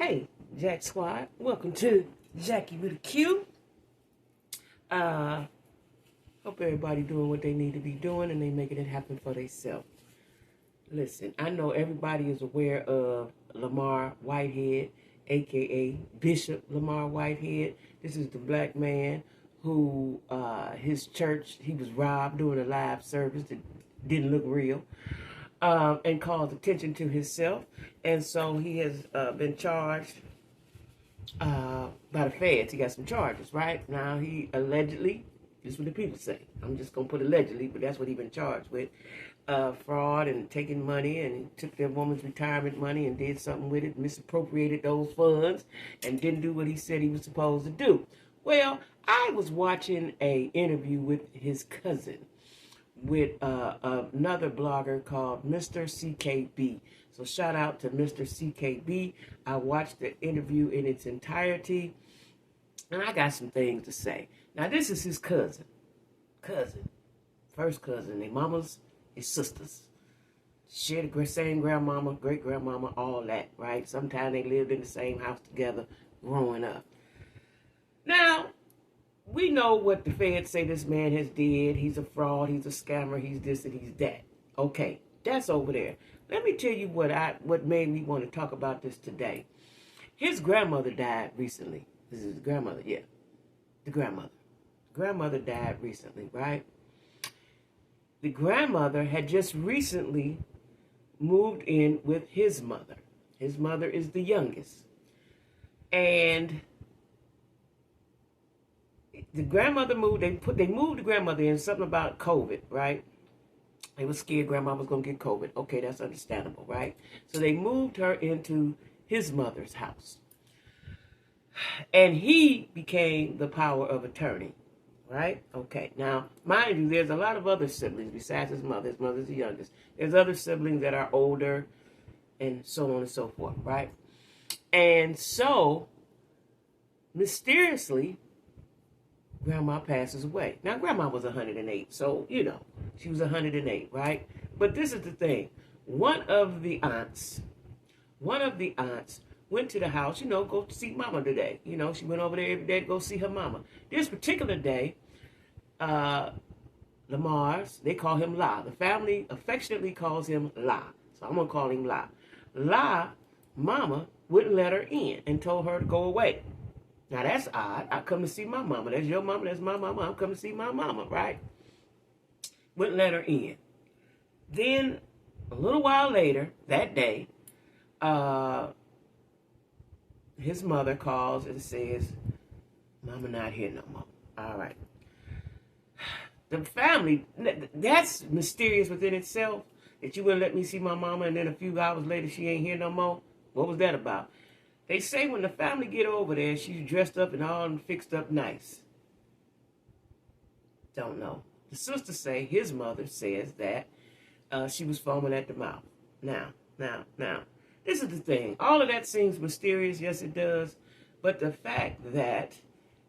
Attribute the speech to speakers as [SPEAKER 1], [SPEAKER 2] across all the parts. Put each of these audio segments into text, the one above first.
[SPEAKER 1] Hey, Jack Squad, welcome to Jackie with a Q. Hope everybody doing what they need to be doing and they making it happen for themselves. Listen, I know everybody is aware of Lamar Whitehead, aka Bishop Lamar Whitehead. This is the black man who his church, he was robbed during a live service that didn't look real. And caused attention to himself. And so he has been charged by the feds. He got some charges, right? Now he allegedly, this is what the people say. I'm just going to put allegedly, but that's what he's been charged with. Fraud and taking money, and he took their woman's retirement money and did something with it, misappropriated those funds, and didn't do what he said he was supposed to do. Well, I was watching an interview with his cousin, with another blogger called Mr. CKB. So shout out to Mr. CKB. I watched the interview in its entirety, and I got some things to say. Now, this is his cousin. First cousin. Their mamas, his sisters. Share the same grandmama, great-grandmama, all that, right? Sometimes they lived in the same house together growing up. Now, we know what the feds say this man has did. He's a fraud. He's a scammer. He's this and he's that. Okay, that's over there. Let me tell you what made me want to talk about this today. His grandmother died recently. This is the grandmother, yeah. The grandmother. Grandmother died recently, right? The grandmother had just recently moved in with his mother. His mother is the youngest. And the grandmother moved, they moved the grandmother in, something about COVID, right? They were scared grandma was going to get COVID. Okay, that's understandable, right? So they moved her into his mother's house. And he became the power of attorney, right? Okay, now, mind you, there's a lot of other siblings besides his mother. His mother's the youngest. There's other siblings that are older and so on and so forth, right? And so, mysteriously, Grandma passes away. Now, Grandma was 108, so, you know, she was 108, right? But this is the thing. One of the aunts went to the house, go see Mama today. She went over there every day to go see her Mama. This particular day, Lamar's, they call him La. The family affectionately calls him La. So I'm going to call him La. La, Mama, wouldn't let her in and told her to go away. Now, that's odd. I come to see my mama. That's your mama. That's my mama. I'm coming to see my mama, right? Wouldn't let her in. Then, a little while later, that day, his mother calls and says, Mama not here no more. All right. The family, that's mysterious within itself, that you wouldn't let me see my mama, and then a few hours later, she ain't here no more. What was that about? They say when the family get over there, she's dressed up and all fixed up nice. Don't know. The sister say, his mother says that she was foaming at the mouth. Now, this is the thing. All of that seems mysterious. Yes, it does. But the fact that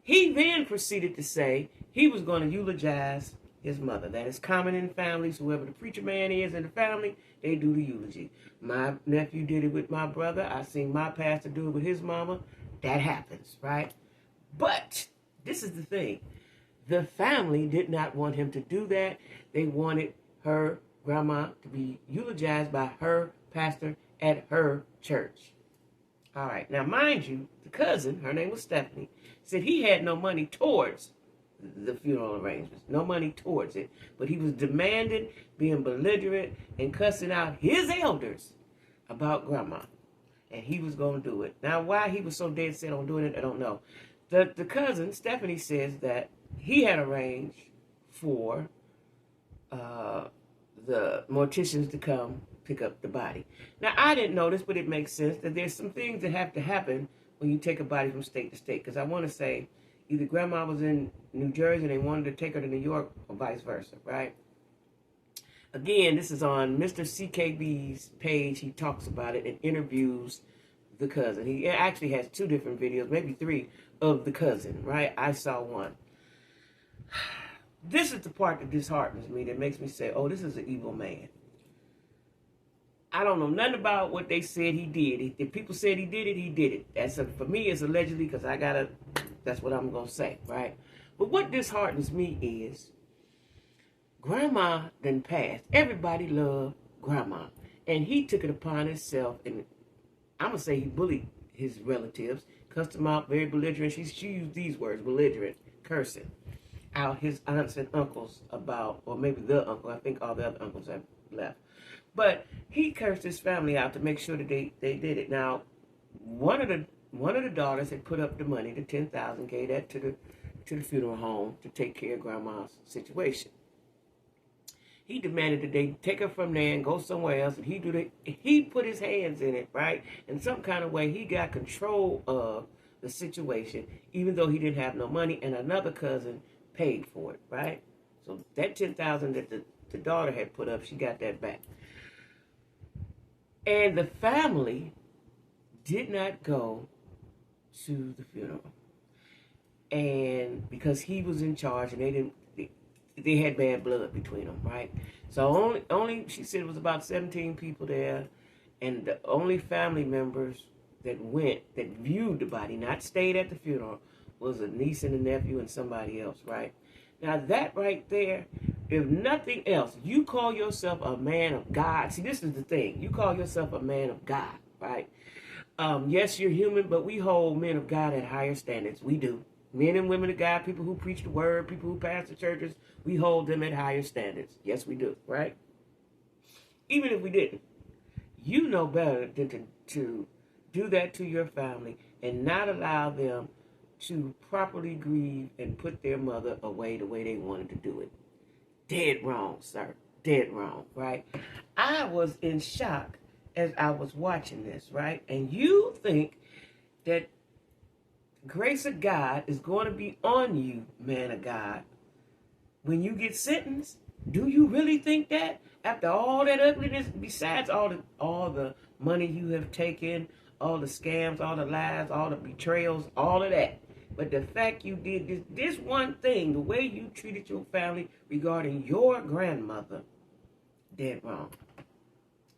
[SPEAKER 1] he then proceeded to say he was going to eulogize his mother. That is common in families. Whoever the preacher man is in the family, they do the eulogy. My nephew did it with my brother. I seen my pastor do it with his mama. That happens, right? But this is the thing. The family did not want him to do that. They wanted her grandma to be eulogized by her pastor at her church. All right. Now, mind you, the cousin, her name was Stephanie, said he had no money towards the funeral arrangements, no money towards it, but he was demanding, being belligerent, and cussing out his elders about grandma, and he was going to do it. Now, why he was so dead set on doing it, I don't know. The cousin, Stephanie, says that he had arranged for the morticians to come pick up the body. Now, I didn't know this, but it makes sense that there's some things that have to happen when you take a body from state to state, because I want to say either grandma was in New Jersey and they wanted to take her to New York or vice versa, right? Again, this is on Mr. CKB's page. He talks about it and interviews the cousin. He actually has 2 different videos, maybe 3, of the cousin, right? I saw one. This is the part that disheartens me, that makes me say, oh, this is an evil man. I don't know nothing about what they said he did. If people said he did it, he did it. For me, it's allegedly, because that's what I'm going to say, right? But what disheartens me is Grandma done passed. Everybody loved Grandma. And he took it upon himself, and I'm going to say he bullied his relatives, cussed them out, very belligerent. She used these words, belligerent, cursing out his aunts and uncles about, or maybe the uncle, I think all the other uncles have left. But he cursed his family out to make sure that they did it. Now, one of the daughters had put up the money, the $10,000, gave that to the funeral home to take care of Grandma's situation. He demanded that they take her from there and go somewhere else, and he put his hands in it, right? In some kind of way, he got control of the situation, even though he didn't have no money, and another cousin paid for it, right? So that $10,000 that the daughter had put up, she got that back. And the family did not go to the funeral, and because he was in charge, and they had bad blood between them, right? So only she said it was about 17 people there, and the only family members that viewed the body, not stayed at the funeral, was a niece and a nephew and somebody else, right? Now that right there, if nothing else, you call yourself a man of God. See, this is the thing. You call yourself a man of God, right? Yes, you're human, but we hold men of God at higher standards. We do. Men and women of God, people who preach the word, people who pastor churches, we hold them at higher standards. Yes, we do, right? Even if we didn't, you know better than to do that to your family and not allow them to properly grieve and put their mother away the way they wanted to do it. Dead wrong, sir. Dead wrong, right? I was in shock as I was watching this, right? And you think that grace of God is going to be on you, man of God, when you get sentenced? Do you really think that? After all that ugliness, besides all the money you have taken, all the scams, all the lies, all the betrayals, all of that. But the fact you did this one thing, the way you treated your family regarding your grandmother, dead wrong.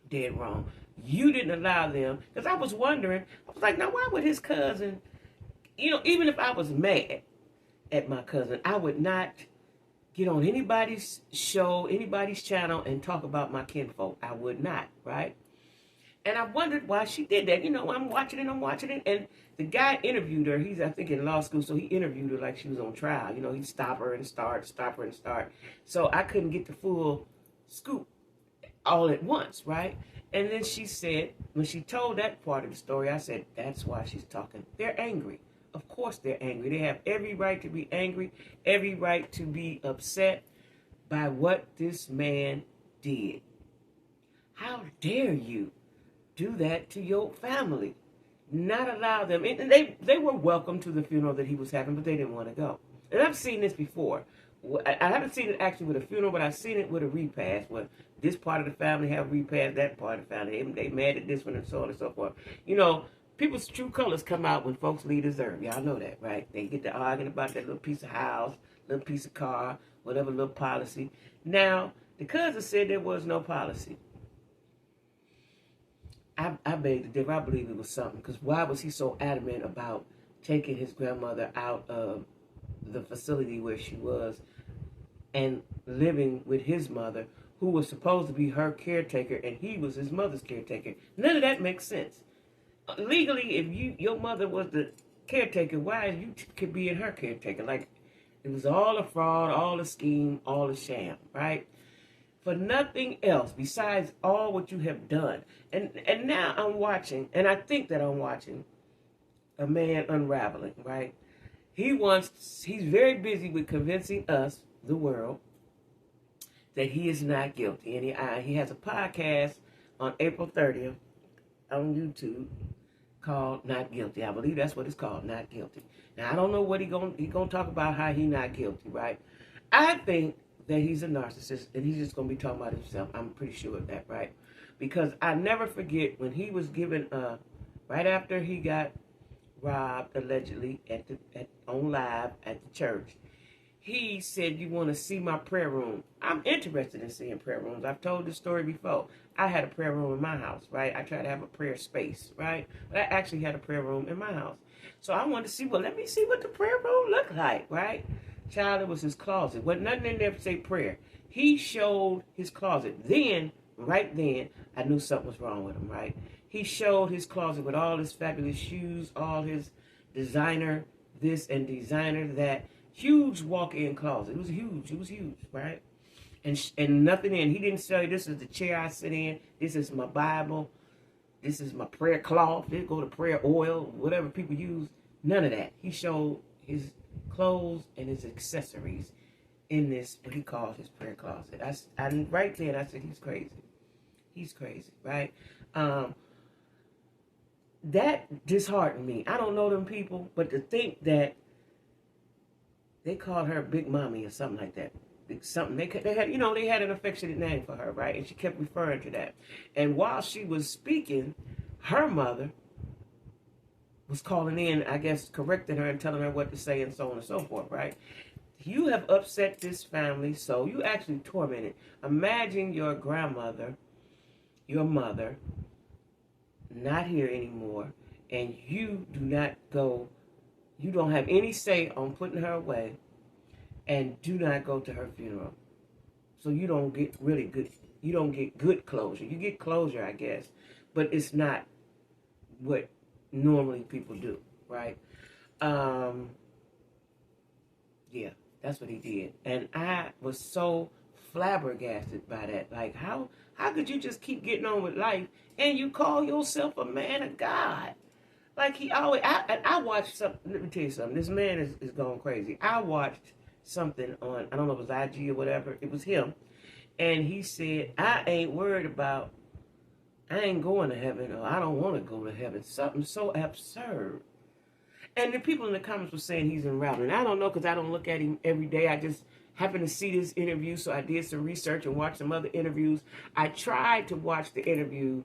[SPEAKER 1] Dead wrong. You didn't allow them, because I was wondering, I was like, now why would his cousin, even if I was mad at my cousin, I would not get on anybody's show, anybody's channel, and talk about my kinfolk. I would not, right? And I wondered why she did that. I'm watching it, and the guy interviewed her. He's, I think, in law school, so he interviewed her like she was on trial. He'd stop her and start. So I couldn't get the full scoop all at once, right? And then she said, when she told that part of the story, I said, that's why she's talking. They're angry. Of course they're angry. They have every right to be angry, every right to be upset by what this man did. How dare you do that to your family? Not allow them. And they were welcome to the funeral that he was having, but they didn't want to go. And I've seen this before. I haven't seen it actually with a funeral, but I've seen it with a repast, where this part of the family have repast that part of the family. They mad at this one and so on and so forth. People's true colors come out when folks leave this earth. Y'all know that, right? They get to arguing about that little piece of house, little piece of car, whatever little policy. Now, the cousin said there was no policy. I beg to differ. I believe it was something, because why was he so adamant about taking his grandmother out of the facility where she was and living with his mother, who was supposed to be her caretaker, and he was his mother's caretaker? None of that makes sense. Legally, if your mother was the caretaker, why you could be in her caretaker? Like, it was all a fraud, all a scheme, all a sham, right? For nothing else besides all what you have done. And now I'm watching, and I think that I'm watching a man unraveling, right? He's very busy with convincing us, the world, that he is not guilty. And he has a podcast on April 30th on YouTube called Not Guilty. I believe that's what it's called, Not Guilty. Now, I don't know what he gonna talk about, how he not guilty, right? I think that he's a narcissist, and he's just gonna be talking about himself. I'm pretty sure of that, right? Because I never forget when he was given, right after he got robbed, allegedly, on live at the church, he said, you want to see my prayer room? I'm interested in seeing prayer rooms. I've told this story before. I had a prayer room in my house, right? I tried to have a prayer space, right? But I actually had a prayer room in my house. So I wanted to see, well, let me see what the prayer room looked like, right? Child, it was his closet. Wasn't nothing in there to say prayer. He showed his closet. Then, right then, I knew something was wrong with him, right? He showed his closet with all his fabulous shoes, all his designer this and designer that. Huge walk-in closet. It was huge. It was huge, right? And nothing in. He didn't say, this is the chair I sit in. This is my Bible. This is my prayer cloth. This go to prayer oil, whatever people use. None of that. He showed his clothes and his accessories in this, what he called his prayer closet. I right then, I said, he's crazy. He's crazy, right? That disheartened me. I don't know them people, but to think that they called her Big Mommy or something like that. Something they had, they had an affectionate name for her, right? And she kept referring to that. And while she was speaking, her mother was calling in, I guess, correcting her and telling her what to say and so on and so forth, right? You have upset this family, so you actually tormented. Imagine your grandmother, your mother, not here anymore, and you do not go. You don't have any say on putting her away, and do not go to her funeral. So you don't get really good. You don't get good closure. You get closure, I guess, but it's not what normally people do, right? Yeah, that's what he did, and I was so flabbergasted by that. Like, how could you just keep getting on with life and you call yourself a man of God? Like he always, I watched something, let me tell you something, this man is going crazy. I watched something on, I don't know if it was IG or whatever, it was him, and he said, I ain't going to heaven, or I don't want to go to heaven. Something so absurd. And the people in the comments were saying he's in rap, and I don't know because I don't look at him every day. I just happened to see this interview, so I did some research and watched some other interviews. I tried to watch the interview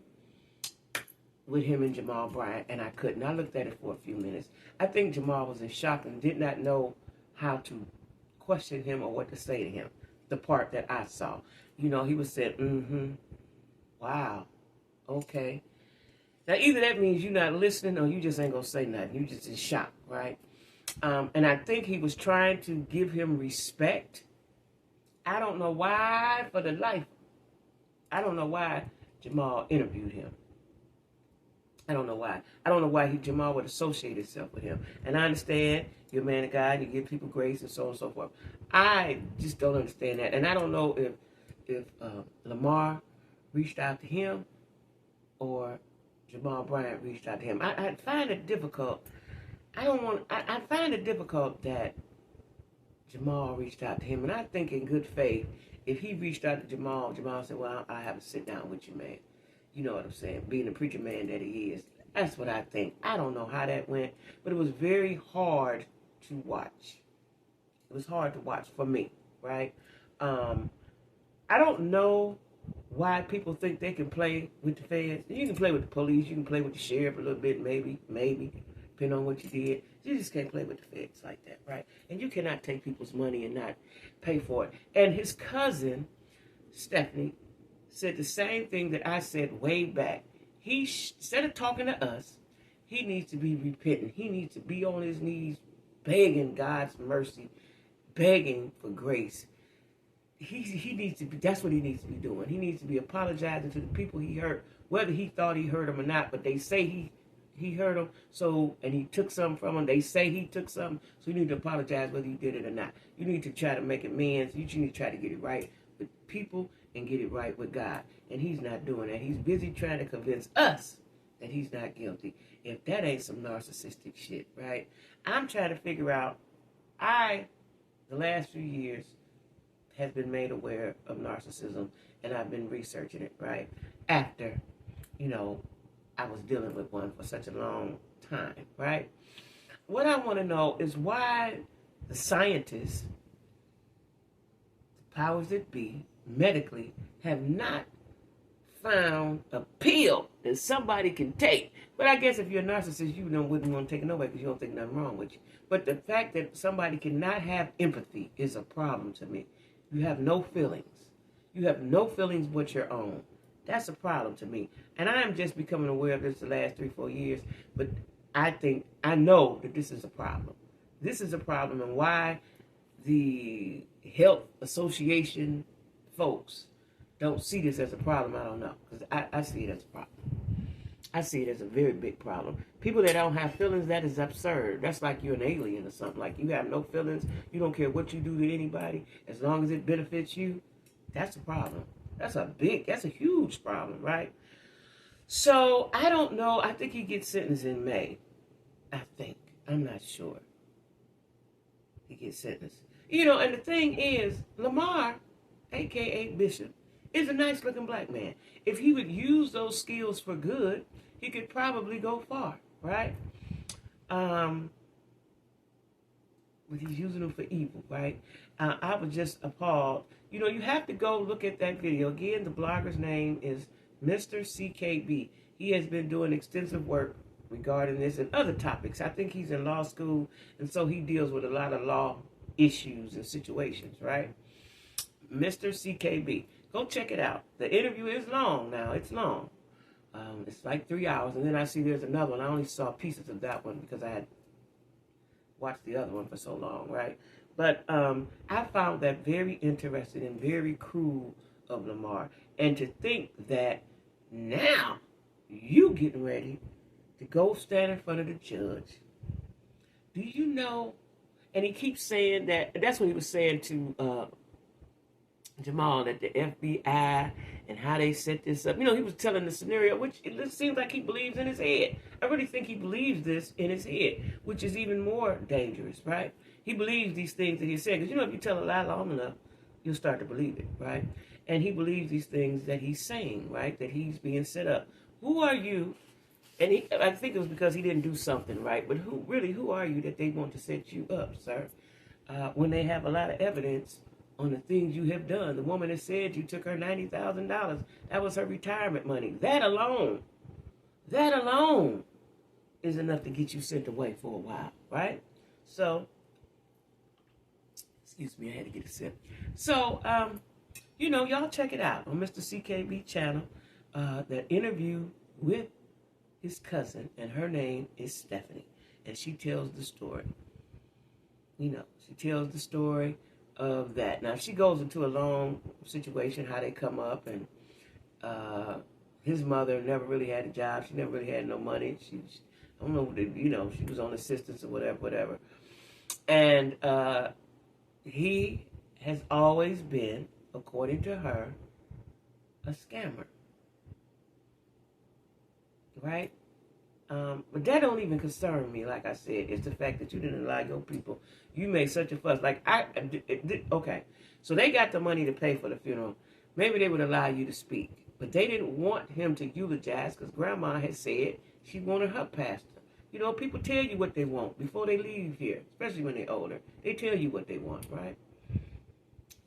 [SPEAKER 1] with him and Jamal Bryant, and I couldn't. I looked at it for a few minutes. I think Jamal was in shock and did not know how to question him or what to say to him. The part that I saw. He was saying, wow, okay. Now, either that means you're not listening or you just ain't going to say nothing. You just in shock, right? And I think he was trying to give him respect. I don't know why, for the life. I don't know why Jamal interviewed him. I don't know why. I don't know why Jamal would associate himself with him. And I understand you're a man of God, you give people grace and so on and so forth. I just don't understand that. And I don't know if Lamar reached out to him or Jamal Bryant reached out to him. I find it difficult. I find it difficult that Jamal reached out to him. And I think in good faith, if he reached out to Jamal said, well, I have to sit down with you, man. You know what I'm saying? Being the preacher man that he is. That's what I think. I don't know how that went, but it was very hard to watch. It was hard to watch for me, right? I don't know why people think they can play with the feds. You can play with the police. You can play with the sheriff a little bit, maybe, depending on what you did. You just can't play with the feds like that, right? And you cannot take people's money and not pay for it. And his cousin, Stephanie, said the same thing that I said way back. He, instead of talking to us, he needs to be repentant. He needs to be on his knees, begging God's mercy, begging for grace. He needs to be, that's what he needs to be doing. He needs to be apologizing to the people he hurt, whether he thought he hurt them or not, but they say he hurt them, so, and he took something from them. They say he took something, so you need to apologize whether you did it or not. You need to try to make amends. You need to try to get it right with people and get it right with God. And he's not doing that. He's busy trying to convince us that he's not guilty. If that ain't some narcissistic shit, right? I'm trying to figure out, the last few years, has been made aware of narcissism, and I've been researching it, right? After, I was dealing with one for such a long time, right? What I want to know is why the scientists, the powers that be, medically, have not found a pill that somebody can take. But I guess if you're a narcissist, you wouldn't want to take it nowhere because you don't think nothing wrong with you. But the fact that somebody cannot have empathy is a problem to me. You have no feelings. You have no feelings but your own. That's a problem to me. And I am just becoming aware of this the last 3-4 years. But I know that this is a problem. This is a problem, and why the health association folks don't see this as a problem, I don't know. Because I see it as a problem. I see it as a very big problem. People that don't have feelings, that is absurd. That's like you're an alien or something. Like you have no feelings. You don't care what you do to anybody. As long as it benefits you, that's a problem. That's a huge problem, right? So, I don't know. I think he gets sentenced in May. I think. I'm not sure. He gets sentenced. And the thing is, Lamar, a.k.a. Bishop, is a nice-looking black man. If he would use those skills for good, he could probably go far, right? But he's using them for evil, right? I was just appalled. You have to go look at that video. Again, the blogger's name is Mr. CKB. He has been doing extensive work regarding this and other topics. I think he's in law school, and so he deals with a lot of law issues and situations, right? Mr. CKB. Go check it out. The interview is long now. It's long. It's like 3 hours, and then I see there's another one. I only saw pieces of that one because I had watched the other one for so long, right? But I found that very interesting and very cruel of Lamar. And to think that now you getting ready to go stand in front of the judge. Do you know? And he keeps saying that, that's what he was saying to Jamal, that the FBI and how they set this up. He was telling the scenario, which it seems like he believes in his head. I really think he believes this in his head, which is even more dangerous, right? He believes these things that he's saying. Because, if you tell a lie long enough, you'll start to believe it, right? And he believes these things that he's saying, right? That he's being set up. Who are you? And I think it was because he didn't do something right. But who are you that they want to set you up, sir? When they have a lot of evidence on the things you have done. The woman that said you took her $90,000, that was her retirement money. That alone is enough to get you sent away for a while, right? So, excuse me, I had to get a sip. So, y'all check it out on Mr. CKB channel. That interview with his cousin, and her name is Stephanie, and she tells the story. She tells the story of that. Now, she goes into a long situation, how they come up, and his mother never really had a job. She never really had no money. I don't know, she was on assistance or whatever. And he has always been, according to her, a scammer. Right? But that don't even concern me, like I said. It's the fact that you didn't allow your people. You made such a fuss. Okay. So they got the money to pay for the funeral. Maybe they would allow you to speak. But they didn't want him to eulogize because Grandma had said she wanted her pastor. People tell you what they want before they leave here, especially when they're older. They tell you what they want, right?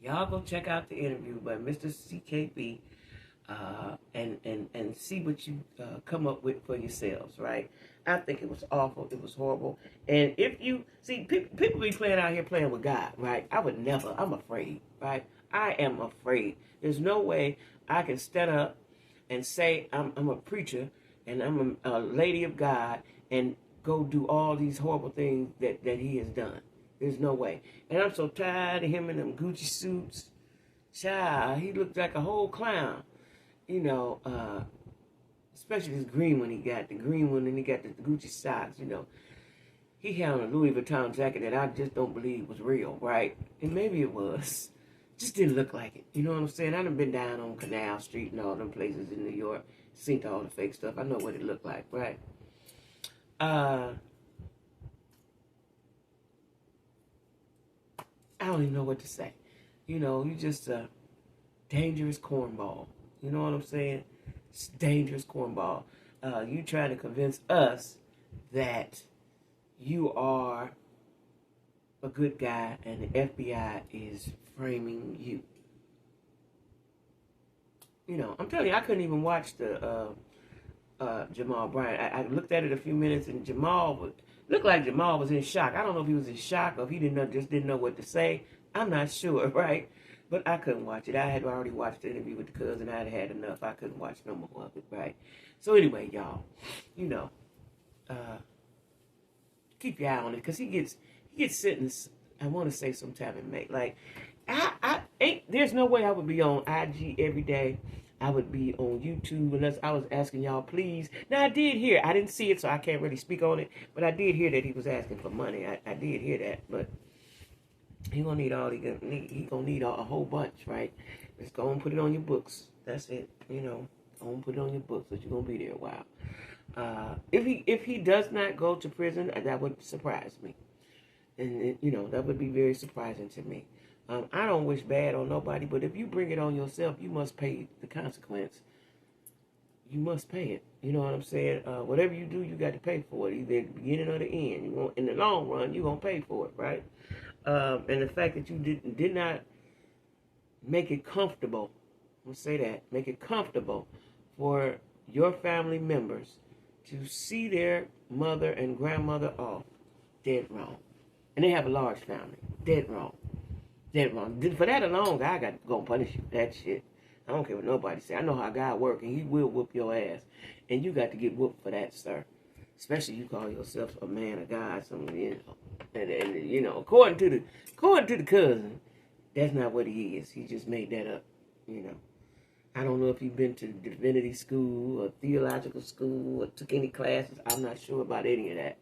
[SPEAKER 1] Y'all go check out the interview by Mr. CKB. And see what you come up with for yourselves, right? I think it was awful. It was horrible. And if you see, people be out here playing with God, right? I would never. I'm afraid, right? I am afraid. There's no way I can stand up and say I'm a preacher and I'm a lady of God and go do all these horrible things that he has done. There's no way. And I'm so tired of him in them Gucci suits. Child, he looked like a whole clown. Especially this green one he got, the green one, and he got the Gucci socks, He had on a Louis Vuitton jacket that I just don't believe was real, right? And maybe it was. Just didn't look like it. You know what I'm saying? I done been down on Canal Street and all them places in New York, seen all the fake stuff. I know what it looked like, right? I don't even know what to say. You just a dangerous cornball. You know what I'm saying? It's dangerous cornball. You trying to convince us that you are a good guy and the FBI is framing you. You know, I'm telling you, I couldn't even watch the Jamal Bryant. I looked at it a few minutes, and looked like Jamal was in shock. I don't know if he was in shock or if he just didn't know what to say. I'm not sure, right? But I couldn't watch it. I had already watched the interview with the cousin. I had enough. I couldn't watch no more of it, right? So anyway, y'all, you know, keep your eye on it because he gets sentenced. I want to say sometime in May. Like, I ain't. There's no way I would be on IG every day. I would be on YouTube unless I was asking y'all, please. Now, I did hear, I didn't see it, so I can't really speak on it, but I did hear that he was asking for money. I did hear that, but he gonna need all he gonna need a whole bunch, right? Just go and put it on your books. That's it, you know. Go and put it on your books, but you're gonna be there a while. If he does not go to prison, that would surprise me, and you know that would be very surprising to me. I don't wish bad on nobody, but if you bring it on yourself, you must pay the consequence. You must pay it. You know what I'm saying? Whatever you do, you got to pay for it, either at the beginning or the end. In the long run, you're going to pay for it, right? And the fact that you did not make it comfortable, I'm going to say that, make it comfortable for your family members to see their mother and grandmother off, dead wrong. And they have a large family, dead wrong. Dead wrong. For that alone, God got to go and punish you. That shit. I don't care what nobody say. I know how God works, and he will whoop your ass. And you got to get whooped for that, sir. Especially you call yourself a man of God, something, you know. And you know, according to the cousin, that's not what he is. He just made that up, you know. I don't know if he's been to divinity school or theological school or took any classes. I'm not sure about any of that.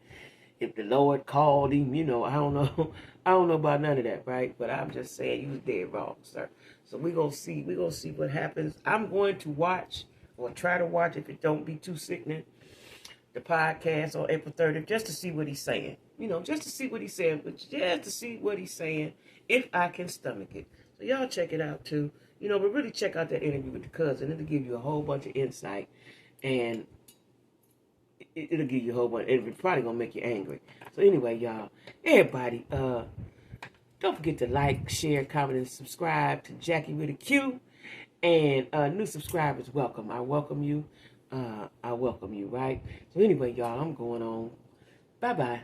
[SPEAKER 1] If the Lord called him, you know, I don't know. I don't know about none of that, right? But I'm just saying you was dead wrong, sir. So we're gonna see what happens. I'm going to watch or try to watch, if it don't be too sickening, the podcast on April 30th, just to see what he's saying. You know, just to see what he's saying, but just to see what he's saying, if I can stomach it. So y'all check it out too. You know, but really check out that interview with the cousin. It'll give you a whole bunch of insight, and it'll give you a whole bunch. It's probably gonna make you angry. So anyway, y'all, everybody, don't forget to like, share, comment, and subscribe to Jackie with a Q. And new subscribers, welcome. I welcome you. I welcome you, right? So anyway, y'all, I'm going on. Bye-bye.